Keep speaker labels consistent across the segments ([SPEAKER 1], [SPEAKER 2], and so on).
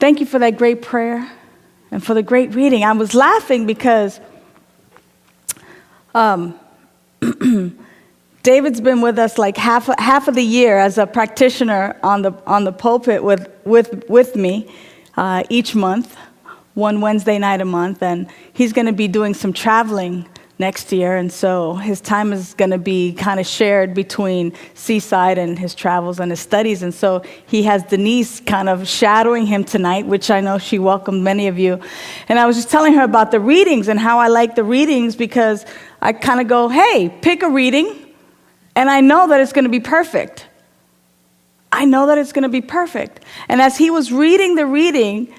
[SPEAKER 1] Thank you for that great prayer and for the great reading. I was laughing because David's been with us like half of the year as a practitioner on the pulpit with me each month, one Wednesday night a month, and he's going to be doing some traveling next year, and so his time is going to be kind of shared between Seaside and his travels and his studies, and so he has Denise kind of shadowing him tonight, which I know she welcomed many of you. And I was just telling her about the readings and how I like the readings because I kind of go, hey, pick a reading, and I know that it's going to be perfect. I know that it's going to be perfect. And as he was reading the reading,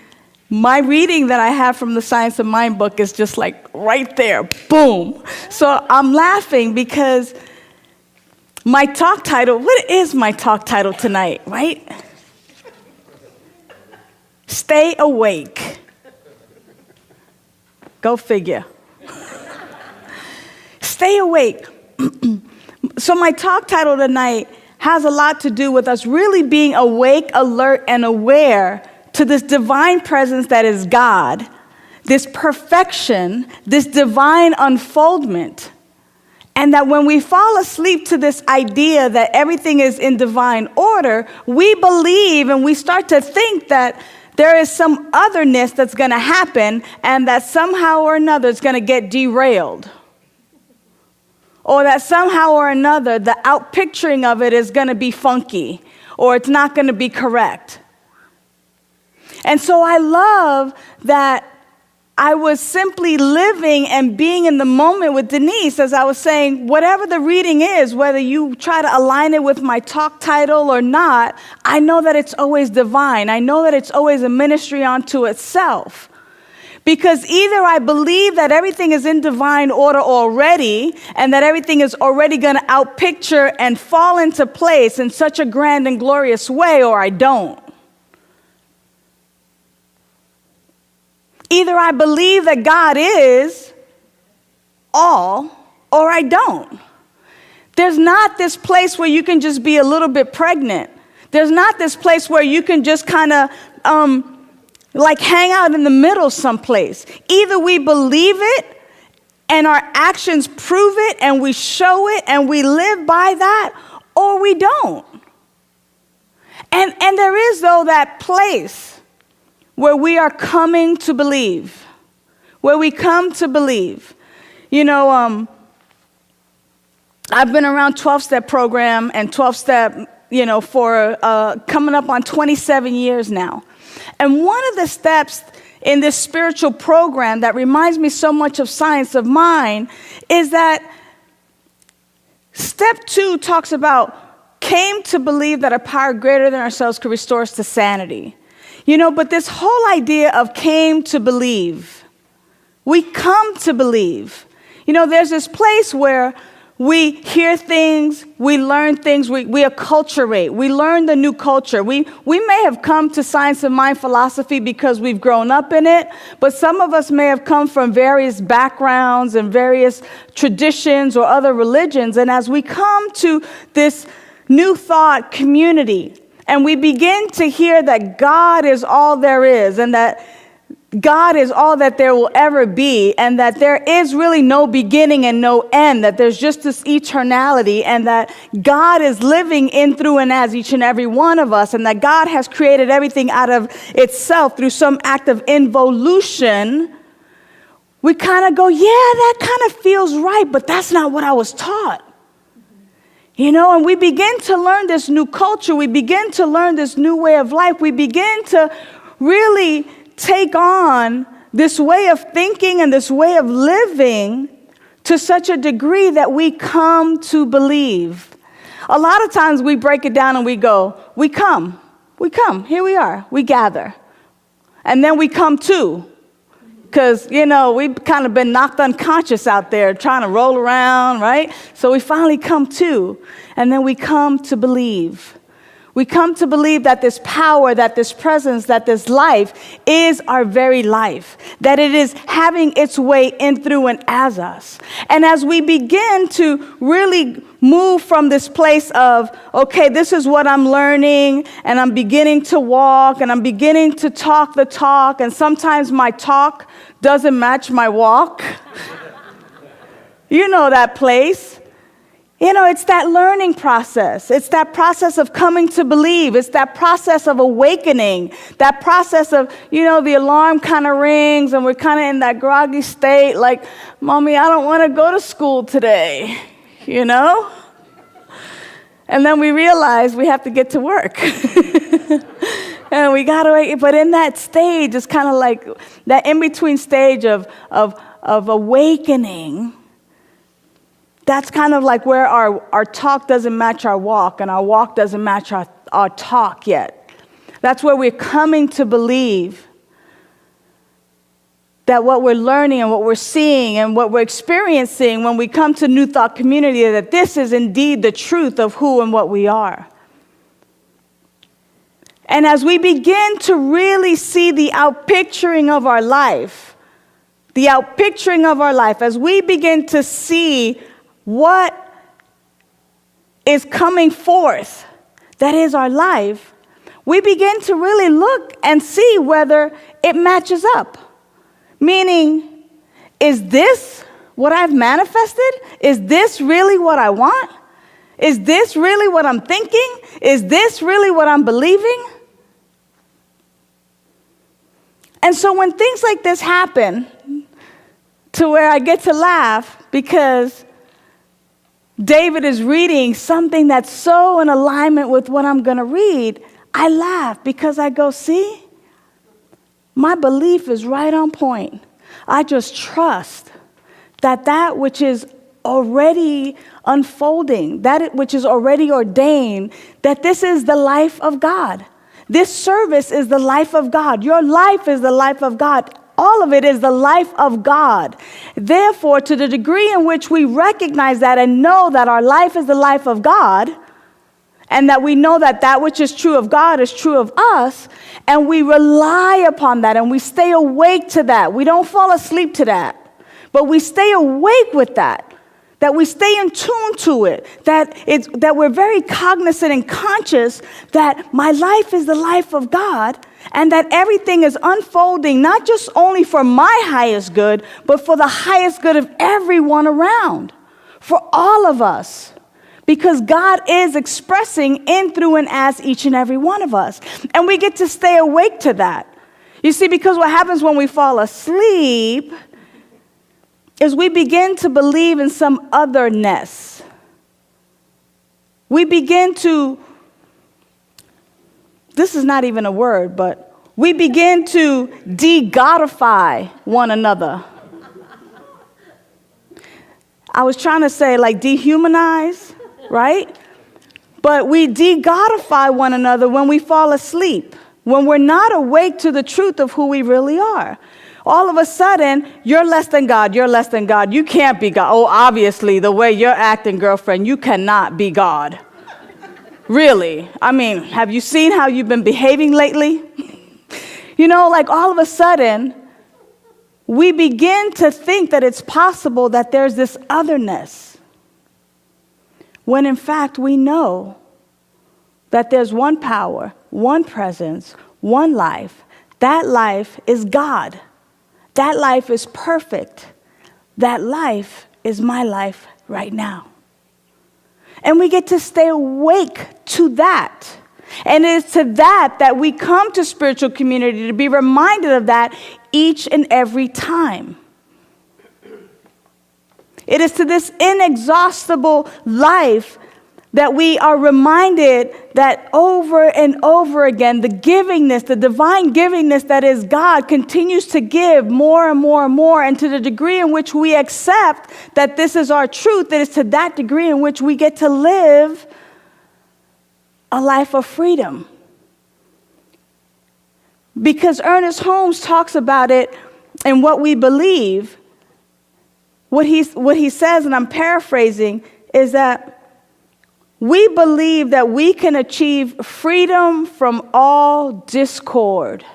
[SPEAKER 1] my reading that I have from the Science of Mind book is just like right there, boom. So I'm laughing because my talk title, what is my talk title tonight, right? Stay awake. Go figure. Stay awake. So my talk title tonight has a lot to do with us really being awake, alert, and aware to this divine presence that is God, this perfection, this divine unfoldment. And that when we fall asleep to this idea that everything is in divine order, we believe and we start to think that there is some otherness that's going to happen and that somehow or another it's going to get derailed. Or that somehow or another the outpicturing of it is going to be funky or it's not going to be correct. And so I love that I was simply living and being in the moment with Denise as I was saying, whatever the reading is, whether you try to align it with my talk title or not, I know that it's always divine. I know that it's always a ministry unto itself. Because either I believe that everything is in divine order already and that everything is already going to outpicture and fall into place in such a grand and glorious way, or I don't. Either I believe that God is all, or I don't. There's not this place where you can just be a little bit pregnant. There's not this place where you can just kind of like hang out in the middle someplace. Either we believe it and our actions prove it and we show it and we live by that, or we don't. And there is, though, that place where we are coming to believe, where we come to believe. You know, I've been around 12-step program and 12-step, for coming up on 27 years now. And one of the steps in this spiritual program that reminds me so much of Science of Mind is that step 2 talks about came to believe that a power greater than ourselves could restore us to sanity. But this whole idea of came to believe, we come to believe. There's this place where we hear things, we learn things, we acculturate, we learn the new culture. We may have come to Science of Mind philosophy because we've grown up in it, but some of us may have come from various backgrounds and various traditions or other religions. And as we come to this new thought community, and we begin to hear that God is all there is, and that God is all that there will ever be, and that there is really no beginning and no end, that there's just this eternality, and that God is living in, through, and as each and every one of us, and that God has created everything out of itself through some act of involution, we kind of go, yeah, that kind of feels right, but that's not what I was taught. And we begin to learn this new culture. We begin to learn this new way of life. We begin to really take on this way of thinking and this way of living to such a degree that we come to believe. A lot of times we break it down and we go, we come, here we are, we gather. And then we come to. Because, we've kind of been knocked unconscious out there trying to roll around, right? So we finally come to, and then we come to believe. We come to believe that this power, that this presence, that this life is our very life, that it is having its way in, through, and as us. And as we begin to really move from this place of, okay, this is what I'm learning, and I'm beginning to walk, and I'm beginning to talk the talk, and sometimes my talk doesn't match my walk. You know that place. You know, it's that learning process. It's that process of coming to believe. It's that process of awakening. That process of, the alarm kind of rings and we're kind of in that groggy state like, Mommy, I don't want to go to school today, And then we realize we have to get to work. And we got to wait. But in that stage, it's kind of like that in-between stage of awakening. That's kind of like where our talk doesn't match our walk, and our walk doesn't match our talk yet. That's where we're coming to believe that what we're learning and what we're seeing and what we're experiencing when we come to New Thought Community, that this is indeed the truth of who and what we are. And as we begin to really see the outpicturing of our life, as we begin to see what is coming forth, that is our life, we begin to really look and see whether it matches up. Meaning, is this what I've manifested? Is this really what I want? Is this really what I'm thinking? Is this really what I'm believing? And so when things like this happen, to where I get to laugh because David is reading something that's so in alignment with what I'm going to read, I laugh because I go, see, my belief is right on point. I just trust that which is already unfolding, that which is already ordained, that this is the life of God. This service is the life of God. Your life is the life of God. All of it is the life of God. Therefore, to the degree in which we recognize that and know that our life is the life of God, and that we know that which is true of God is true of us, and we rely upon that and we stay awake to that. We don't fall asleep to that, but we stay awake with that we stay in tune to it, that we're very cognizant and conscious that my life is the life of God, and that everything is unfolding not just only for my highest good, but for the highest good of everyone around, for all of us. Because God is expressing in, through, and as each and every one of us. And we get to stay awake to that. You see, because what happens when we fall asleep is we begin to believe in some otherness. We begin to, this is not even a word, but we begin to de-godify one another. I was trying to say like dehumanize, right? But we de-godify one another when we fall asleep, when we're not awake to the truth of who we really are. All of a sudden, you're less than God, you're less than God, you can't be God. Oh, obviously, the way you're acting, girlfriend, you cannot be God. Really? I mean, have you seen how you've been behaving lately? Like all of a sudden, we begin to think that it's possible that there's this otherness, when in fact we know that there's one power, one presence, one life. That life is God. That life is perfect. That life is my life right now. And we get to stay awake to that. And it is to that we come to spiritual community, to be reminded of that each and every time. It is to this inexhaustible life that we are reminded that over and over again, the givingness, the divine givingness that is God continues to give more and more and more. And to the degree in which we accept that this is our truth, it is to that degree in which we get to live a life of freedom. Because Ernest Holmes talks about it in What We Believe. What he says, and I'm paraphrasing, is that We believe that we can achieve freedom from all discord.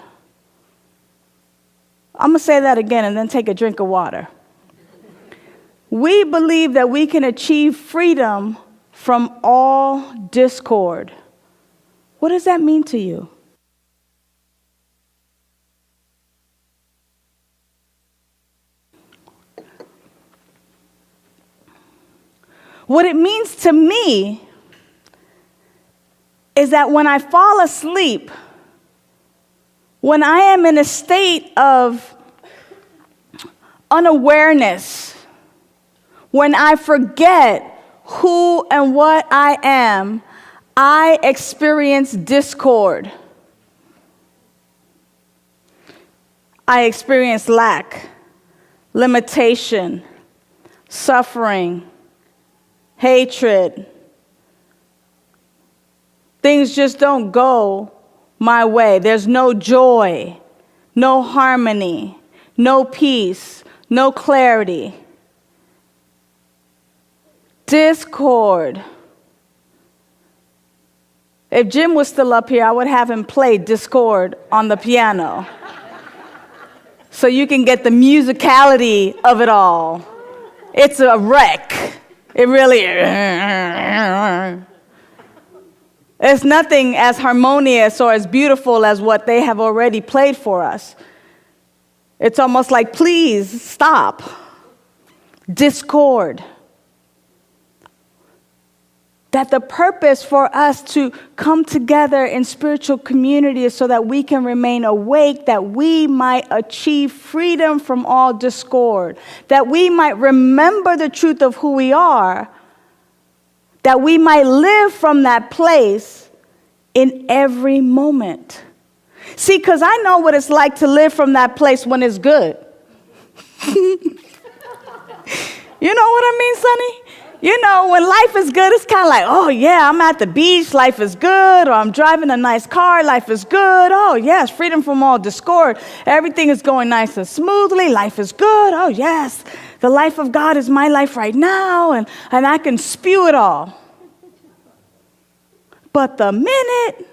[SPEAKER 1] I'm going to say that again and then take a drink of water. We believe that we can achieve freedom from all discord. What does that mean to you? What it means to me is that when I fall asleep, when I am in a state of unawareness, when I forget who and what I am, I experience discord. I experience lack, limitation, suffering, hatred. Things just don't go my way. There's no joy, no harmony, no peace, no clarity. Discord. If Jim was still up here, I would have him play Discord on the piano so you can get the musicality of it all. It's a wreck. It really is. It's nothing as harmonious or as beautiful as what they have already played for us. It's almost like, please stop. Discord. That the purpose for us to come together in spiritual community is so that we can remain awake, that we might achieve freedom from all discord, that we might remember the truth of who we are, that we might live from that place in every moment. See, because I know what it's like to live from that place when it's good. You know what I mean, Sonny? You know, when life is good, it's kind of like, oh, yeah, I'm at the beach, life is good, or I'm driving a nice car, life is good. Oh, yes, freedom from all discord. Everything is going nice and smoothly, life is good. Oh, yes, the life of God is my life right now, and I can spew it all. But the minute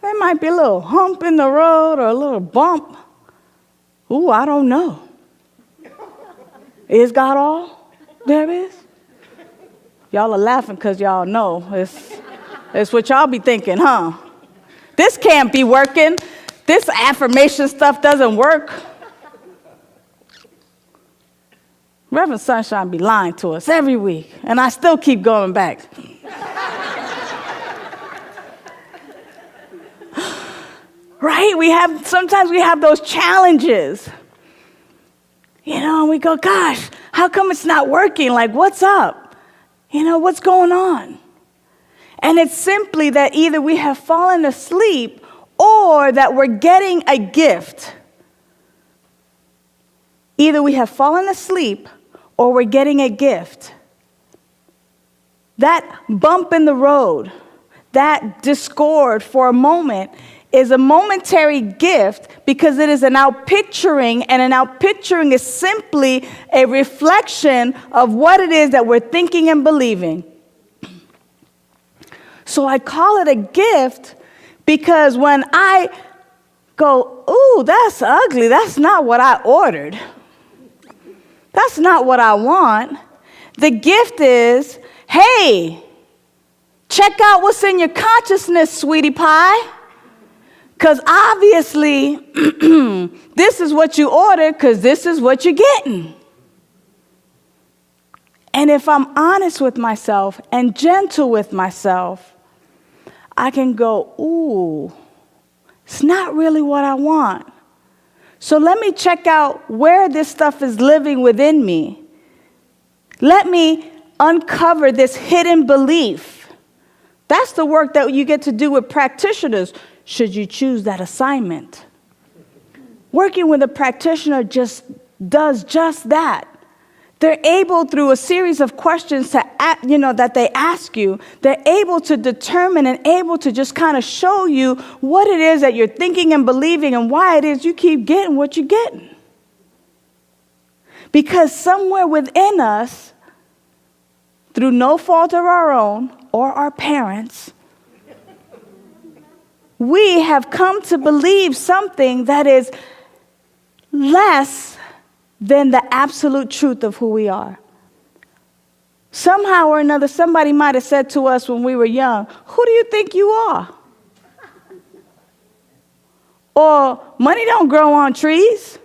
[SPEAKER 1] there might be a little hump in the road or a little bump, ooh, I don't know. Is God all there is? Y'all are laughing because y'all know. It's what y'all be thinking, huh? This can't be working. This affirmation stuff doesn't work. Reverend Sunshine be lying to us every week, and I still keep going back. Right? Sometimes we have those challenges. You know, and we go, gosh, how come it's not working? Like, what's up? You know, what's going on? And it's simply that either we have fallen asleep or that we're getting a gift. Either we have fallen asleep or we're getting a gift. That bump in the road, that discord for a moment is a momentary gift because it is an outpicturing, and an outpicturing is simply a reflection of what it is that we're thinking and believing. So I call it a gift because when I go, ooh, that's ugly, that's not what I ordered. That's not what I want. The gift is, hey, check out what's in your consciousness, sweetie pie. Because obviously, this is what you ordered because this is what you're getting. And if I'm honest with myself and gentle with myself, I can go, ooh, it's not really what I want. So let me check out where this stuff is living within me. Let me uncover this hidden belief. That's the work that you get to do with practitioners, should you choose that assignment. Working with a practitioner just does just that. They're able, through a series of questions that they ask you, they're able to determine and able to just kind of show you what it is that you're thinking and believing and why it is you keep getting what you're getting. Because somewhere within us, through no fault of our own or our parents, we have come to believe something that is less than the absolute truth of who we are. Somehow or another, somebody might have said to us when we were young, "Who do you think you are?" Or, "Money don't grow on trees,"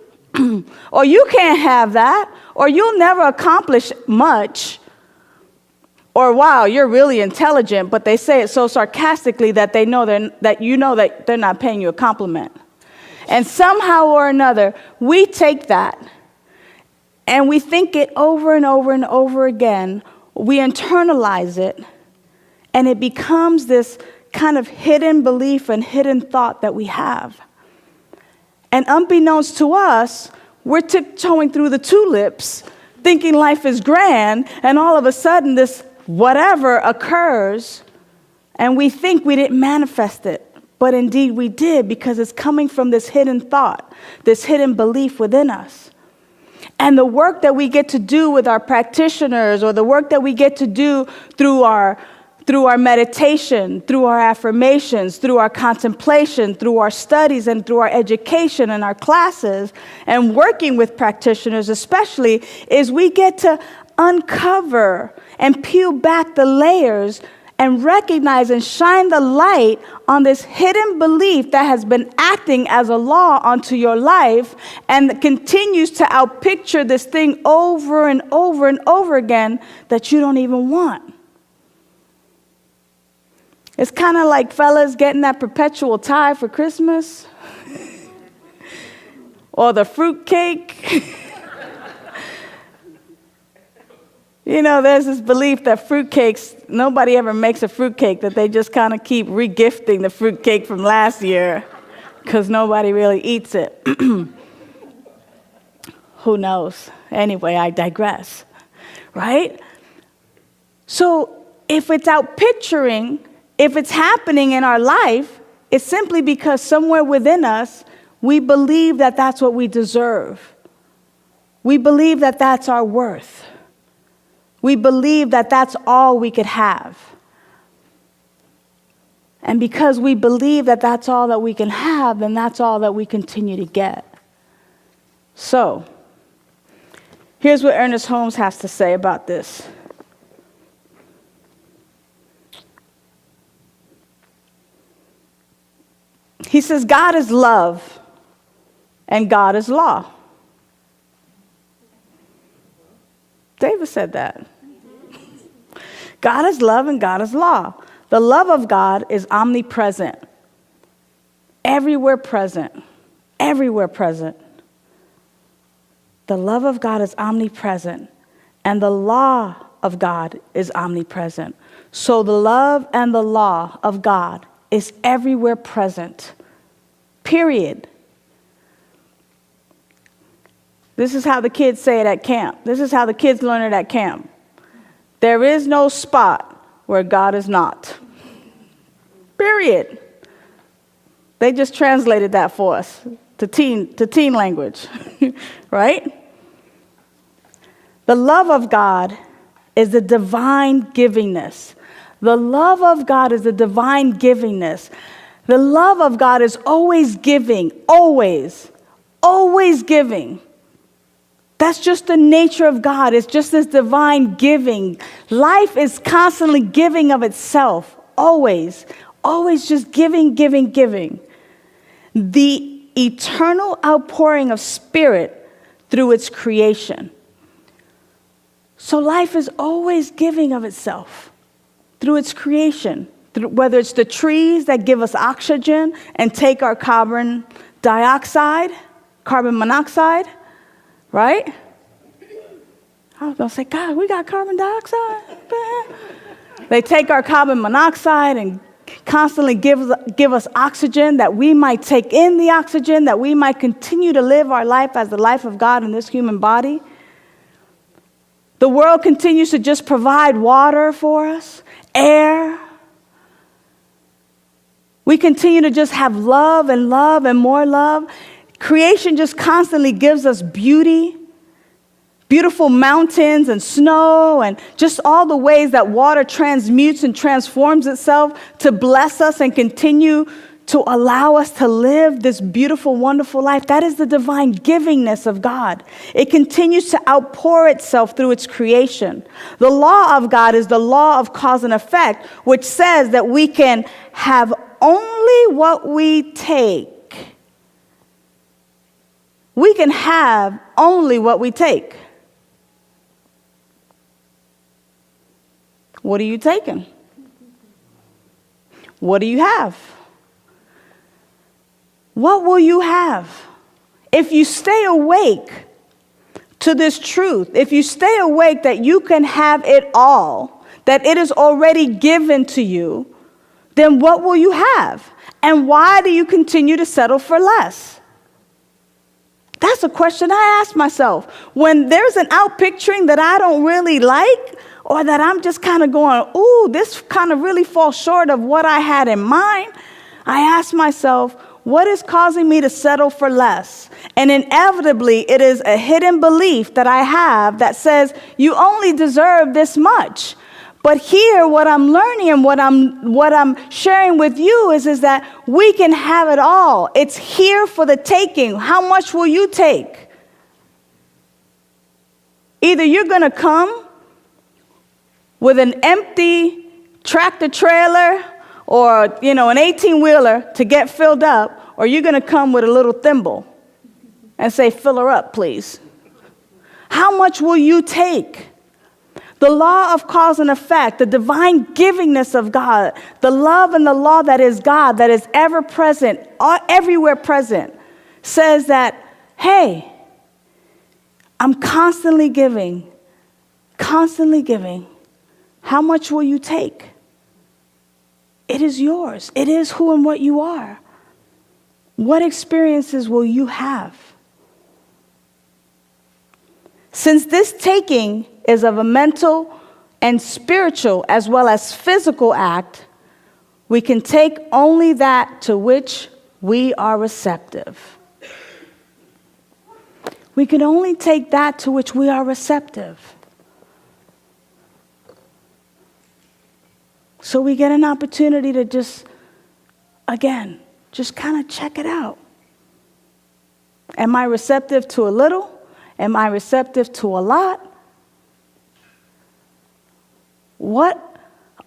[SPEAKER 1] or, "You can't have that," or, "You'll never accomplish much," or, "Wow, you're really intelligent," but they say it so sarcastically that they know that they're not paying you a compliment. And somehow or another, we take that and we think it over and over and over again. We internalize it, and it becomes this kind of hidden belief and hidden thought that we have. And unbeknownst to us, we're tiptoeing through the tulips, thinking life is grand, and all of a sudden this whatever occurs, and we think we didn't manifest it. But indeed we did, because it's coming from this hidden thought, this hidden belief within us. And the work that we get to do with our practitioners, or the work that we get to do through our meditation, through our affirmations, through our contemplation, through our studies, and through our education and our classes, and working with practitioners especially, is we get to uncover and peel back the layers and recognize and shine the light on this hidden belief that has been acting as a law onto your life and continues to outpicture this thing over and over and over again that you don't even want. It's kind of like fellas getting that perpetual tie for Christmas or the fruit cake. You know, there's this belief that fruitcakes, nobody ever makes a fruitcake, that they just kind of keep regifting the fruitcake from last year because nobody really eats it. Who knows? Anyway, I digress, right? So if it's outpicturing, if it's happening in our life, it's simply because somewhere within us, we believe that that's what we deserve. We believe that that's our worth. We believe that that's all we could have. And because we believe that that's all that we can have, then that's all that we continue to get. So, here's what Ernest Holmes has to say about this. He says, God is love and God is law. David said that. God is love and God is law. The love of God is omnipresent, everywhere present, everywhere present. The love of God is omnipresent, and the law of God is omnipresent. So the love and the law of God is everywhere present, period. This is how the kids say it at camp. This is how the kids learn it at camp. There is no spot where God is not. Period. They just translated that for us to teen language, right? The love of God is the divine givingness. The love of God is the divine givingness. The love of God is always giving, always giving. That's just the nature of God. It's just this divine giving. Life is constantly giving of itself, always just giving. The eternal outpouring of spirit through its creation. So life is always giving of itself through its creation. Whether it's the trees that give us oxygen and take our carbon monoxide, right? I was going to say, God, we got carbon dioxide. They take our carbon monoxide and constantly give us oxygen, that we might take in the oxygen, that we might continue to live our life as the life of God in this human body. The world continues to just provide water for us, air. We continue to just have love and more love. Creation just constantly gives us beauty, beautiful mountains and snow and just all the ways that water transmutes and transforms itself to bless us and continue to allow us to live this beautiful, wonderful life. That is the divine givingness of God. It continues to outpour itself through its creation. The law of God is the law of cause and effect, which says that we can have only what we take. We can have only what we take. What are you taking? What do you have? What will you have? If you stay awake to this truth, if you stay awake that you can have it all, that it is already given to you, then what will you have? And why do you continue to settle for less? That's a question I ask myself. When there's an outpicturing that I don't really like, or that I'm just kind of going, ooh, this kind of really falls short of what I had in mind, I ask myself, what is causing me to settle for less? And inevitably, it is a hidden belief that I have that says, you only deserve this much. But here, what I'm learning and what I'm sharing with you is that we can have it all. It's here for the taking. How much will you take? Either you're going to come with an empty tractor trailer or, an 18-wheeler to get filled up, or you're going to come with a little thimble and say, fill her up, please. How much will you take? The law of cause and effect, the divine givingness of God, the love and the law that is God, that is ever present, everywhere present, says that, hey, I'm constantly giving. How much will you take? It is yours. It is who and what you are. What experiences will you have? Since this taking is of a mental and spiritual as well as physical act, we can take only that to which we are receptive. We can only take that to which we are receptive. So we get an opportunity to just kind of check it out. Am I receptive to a little? Am I receptive to a lot? What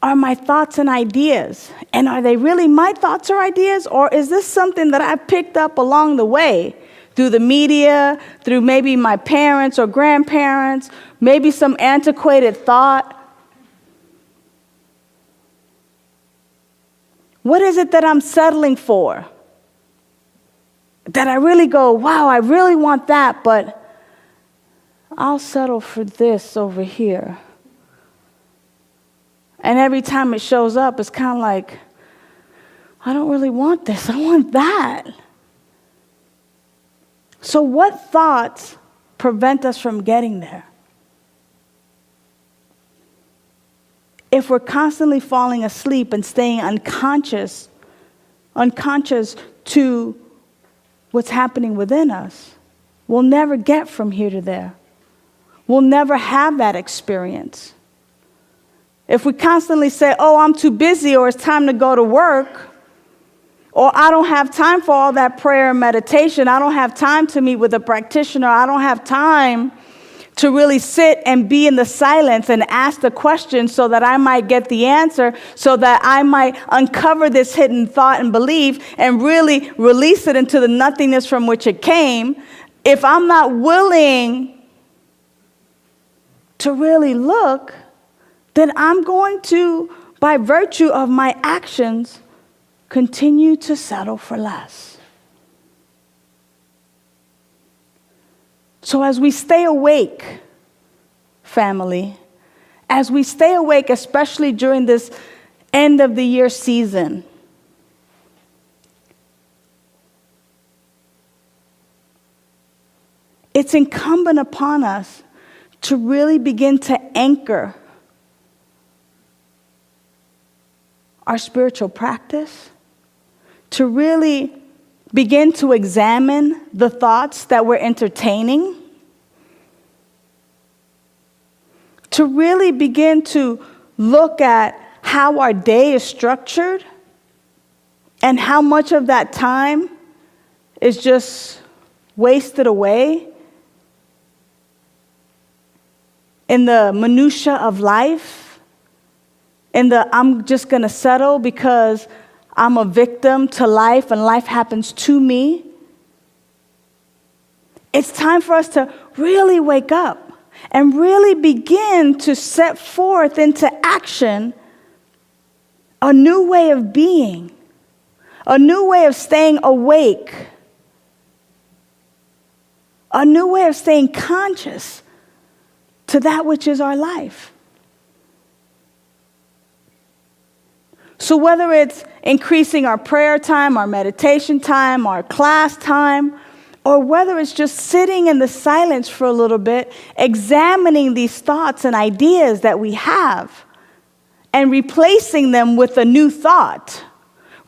[SPEAKER 1] are my thoughts and ideas? And are they really my thoughts or ideas? Or is this something that I picked up along the way through the media, through maybe my parents or grandparents, maybe some antiquated thought? What is it that I'm settling for? That I really go, wow, I really want that, but I'll settle for this over here. And every time it shows up, it's kind of like, I don't really want this. I want that. So what thoughts prevent us from getting there? If we're constantly falling asleep and staying unconscious to what's happening within us, we'll never get from here to there. We'll never have that experience. If we constantly say, oh, I'm too busy, or it's time to go to work, or I don't have time for all that prayer and meditation, I don't have time to meet with a practitioner, I don't have time to really sit and be in the silence and ask the question so that I might get the answer, so that I might uncover this hidden thought and belief and really release it into the nothingness from which it came. If I'm not willing to really look, then I'm going to, by virtue of my actions, continue to settle for less. So as we stay awake, family, as we stay awake, especially during this end of the year season, it's incumbent upon us to really begin to anchor our spiritual practice, to really begin to examine the thoughts that we're entertaining, to really begin to look at how our day is structured and how much of that time is just wasted away in the minutia of life, in the I'm just going to settle because I'm a victim to life and life happens to me. It's time for us to really wake up and really begin to set forth into action a new way of being, a new way of staying awake, a new way of staying conscious to that which is our life. So whether it's increasing our prayer time, our meditation time, our class time, or whether it's just sitting in the silence for a little bit, examining these thoughts and ideas that we have and replacing them with a new thought,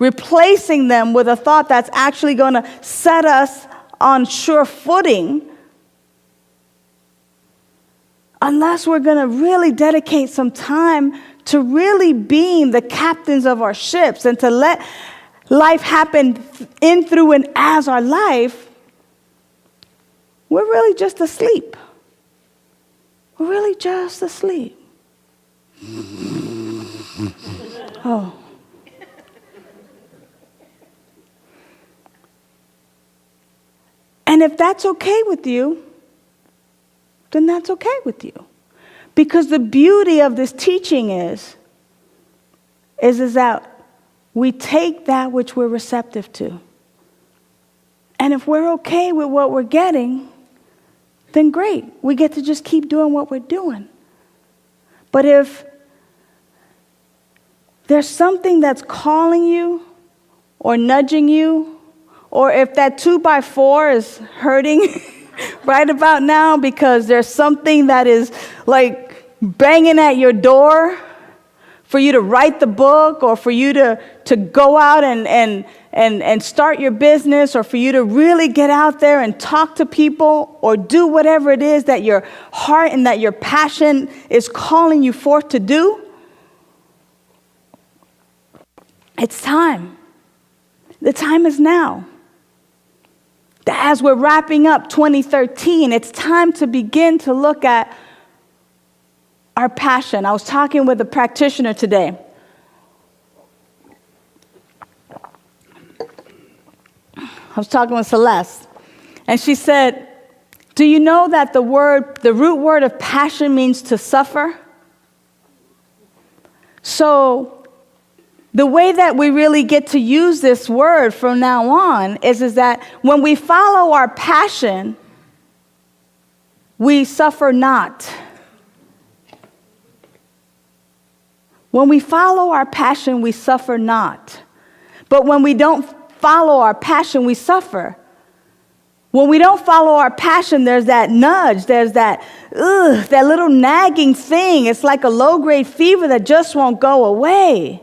[SPEAKER 1] replacing them with a thought that's actually going to set us on sure footing, unless we're going to really dedicate some time to really being the captains of our ships and to let life happen in, through, and as our life, we're really just asleep. We're really just asleep. Oh. And if that's okay with you, then that's okay with you. Because the beauty of this teaching is that we take that which we're receptive to. And if we're okay with what we're getting, then great. We get to just keep doing what we're doing. But if there's something that's calling you or nudging you, or if that 2x4 is hurting right about now because there's something that is like banging at your door for you to write the book or for you to go out and start your business or for you to really get out there and talk to people or do whatever it is that your heart and that your passion is calling you forth to do, it's time. The time is now. As we're wrapping up 2013, it's time to begin to look at our passion. I was talking with a practitioner today. I was talking with Celeste, and she said, do you know that the root word of passion means to suffer? So the way that we really get to use this word from now on is that when we follow our passion, we suffer not. When we follow our passion, we suffer not. But when we don't follow our passion, we suffer. When we don't follow our passion, there's that nudge, there's that little nagging thing. It's like a low-grade fever that just won't go away.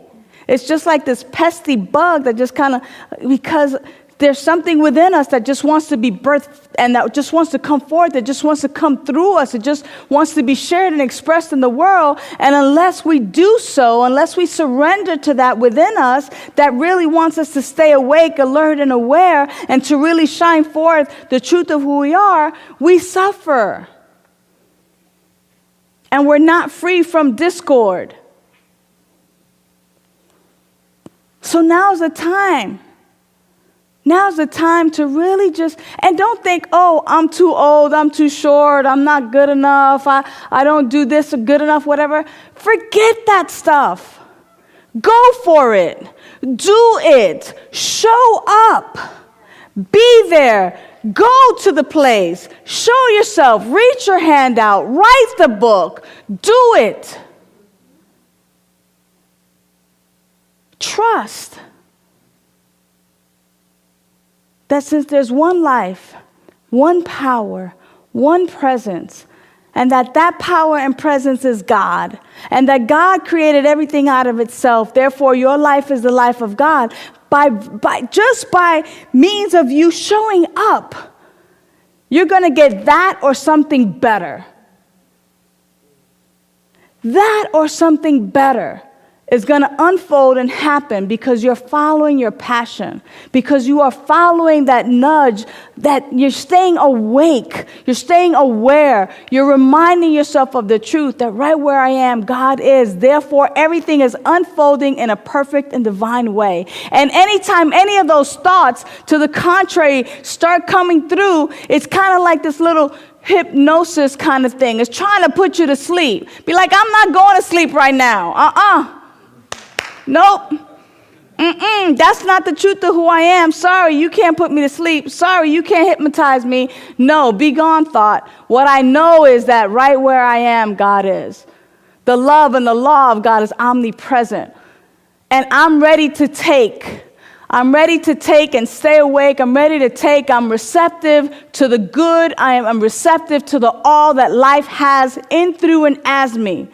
[SPEAKER 1] It's just like this pesky bug that just kind of, because there's something within us that just wants to be birthed and that just wants to come forth, that just wants to come through us, it just wants to be shared and expressed in the world. And unless we do so, unless we surrender to that within us, that really wants us to stay awake, alert, and aware, and to really shine forth the truth of who we are, we suffer. And we're not free from discord. So now's the time. Now's the time to really just, and don't think, oh, I'm too old, I'm too short, I'm not good enough, I don't do this good enough, whatever. Forget that stuff. Go for it. Do it. Show up. Be there. Go to the place. Show yourself. Reach your hand out. Write the book. Do it. Trust that since there's one life, one power, one presence, and that power and presence is God, and that God created everything out of itself, therefore your life is the life of God, just by means of you showing up, you're going to get that or something better. That or something better is going to unfold and happen because you're following your passion, because you are following that nudge, that you're staying awake, you're staying aware, you're reminding yourself of the truth that right where I am, God is. Therefore, everything is unfolding in a perfect and divine way. And anytime any of those thoughts to the contrary start coming through, it's kind of like this little hypnosis kind of thing. It's trying to put you to sleep. Be like, I'm not going to sleep right now. Nope. That's not the truth of who I am. Sorry, you can't put me to sleep. Sorry, you can't hypnotize me. No, be gone, thought. What I know is that right where I am, God is. The love and the law of God is omnipresent. And I'm ready to take. I'm ready to take and stay awake. I'm ready to take. I'm receptive to the good. I'm receptive to the all that life has in, through, and as me.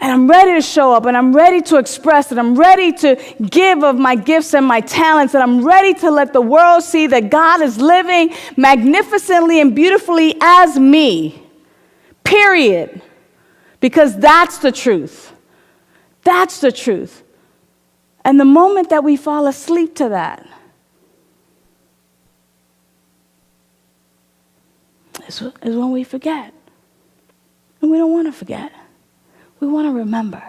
[SPEAKER 1] And I'm ready to show up, and I'm ready to express it. I'm ready to give of my gifts and my talents, and I'm ready to let the world see that God is living magnificently and beautifully as me. Period. Because that's the truth. That's the truth. And the moment that we fall asleep to that is when we forget. And we don't want to forget. We want to remember.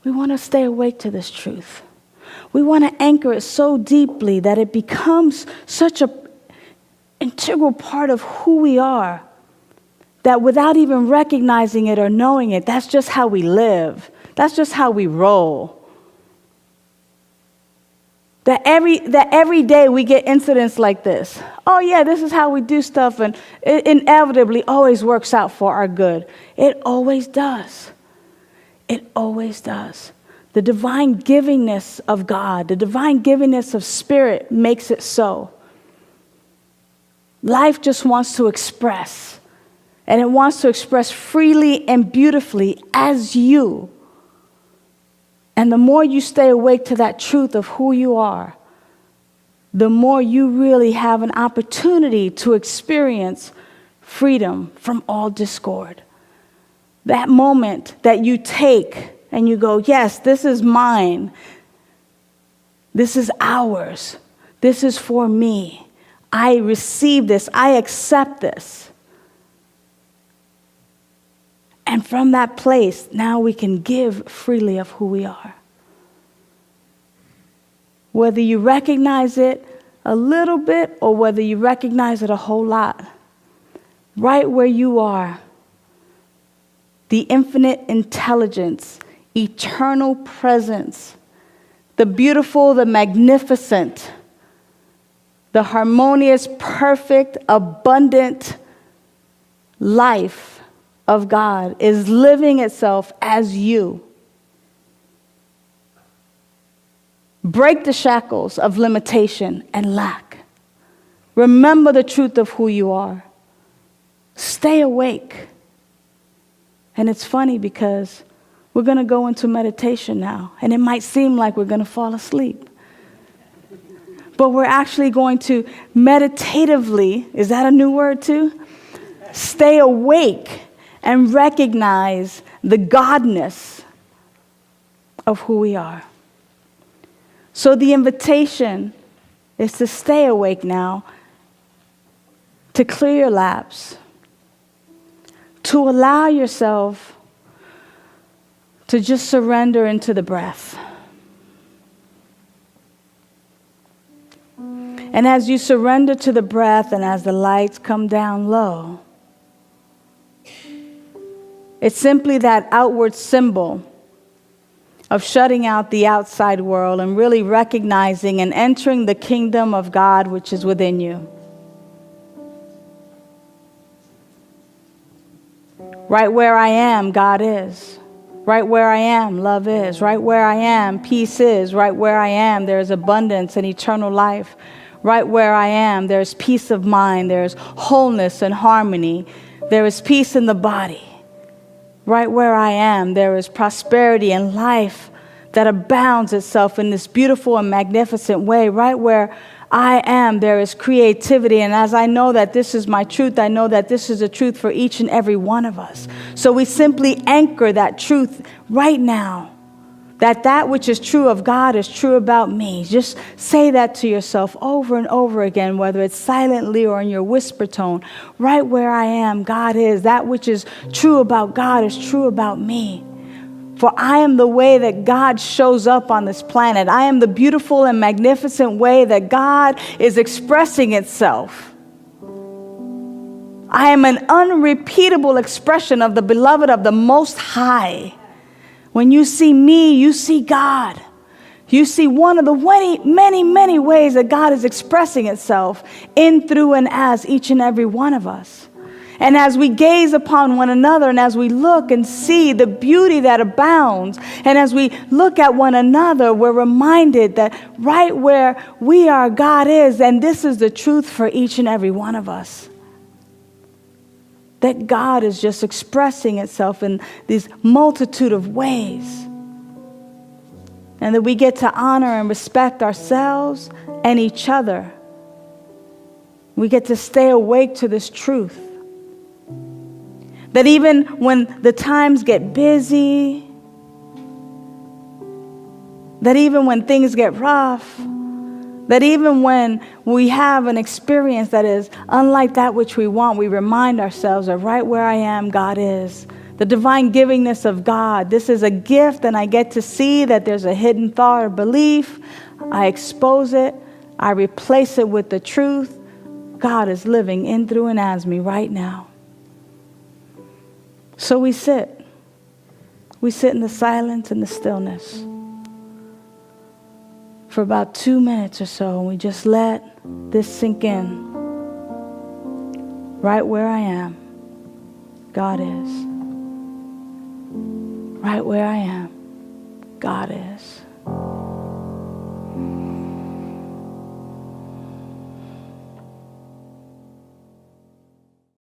[SPEAKER 1] We want to stay awake to this truth. We want to anchor it so deeply that it becomes such an integral part of who we are that without even recognizing it or knowing it, that's just how we live. That's just how we roll. That every day we get incidents like this. Oh yeah, this is how we do stuff, and it inevitably always works out for our good. It always does. It always does. The divine givingness of God, the divine givingness of Spirit makes it so. Life just wants to express, and it wants to express freely and beautifully as you. And the more you stay awake to that truth of who you are, the more you really have an opportunity to experience freedom from all discord. That moment that you take and you go, yes, this is mine. This is ours. This is for me. I receive this. I accept this. And from that place, now we can give freely of who we are. Whether you recognize it a little bit or whether you recognize it a whole lot, right where you are, the infinite intelligence, eternal presence, the beautiful, the magnificent, the harmonious, perfect, abundant life of God is living itself as you. Break the shackles of limitation and lack. Remember the truth of who you are. Stay awake. And it's funny because we're going to go into meditation now, and it might seem like we're going to fall asleep. But we're actually going to meditatively, is that a new word too? Stay awake and recognize the godness of who we are. So the invitation is to stay awake now, to clear your laps, to allow yourself to just surrender into the breath. And as you surrender to the breath and as the lights come down low, it's simply that outward symbol of shutting out the outside world and really recognizing and entering the kingdom of God which is within you. Right where I am, God is. Right where I am, love is. Right where I am, peace is. Right where I am, there is abundance and eternal life. Right where I am, there's peace of mind. There's wholeness and harmony. There is peace in the body. Right where I am, there is prosperity and life that abounds itself in this beautiful and magnificent way. Right where I am, there is creativity. And as I know that this is my truth, I know that this is a truth for each and every one of us. So we simply anchor that truth right now. That which is true of God is true about me. Just say that to yourself over and over again, whether it's silently or in your whisper tone. Right where I am, God is. That which is true about God is true about me. For I am the way that God shows up on this planet. I am the beautiful and magnificent way that God is expressing itself. I am an unrepeatable expression of the beloved of the Most High. When you see me, you see God. You see one of the many, many ways that God is expressing itself in, through, and as each and every one of us. And as we gaze upon one another, and as we look and see the beauty that abounds, and as we look at one another, we're reminded that right where we are, God is, and this is the truth for each and every one of us. That God is just expressing itself in these multitude of ways. And that we get to honor and respect ourselves and each other. We get to stay awake to this truth. That even when the times get busy, that even when things get rough, that even when we have an experience that is unlike that which we want, we remind ourselves that right where I am, God is. The divine givingness of God. This is a gift, and I get to see that there's a hidden thought or belief. I expose it. I replace it with the truth. God is living in, through, and as me right now. So we sit. We sit in the silence and the stillness for about 2 minutes or so, and we just let this sink in. Right where I am, God is. Right where I am, God is.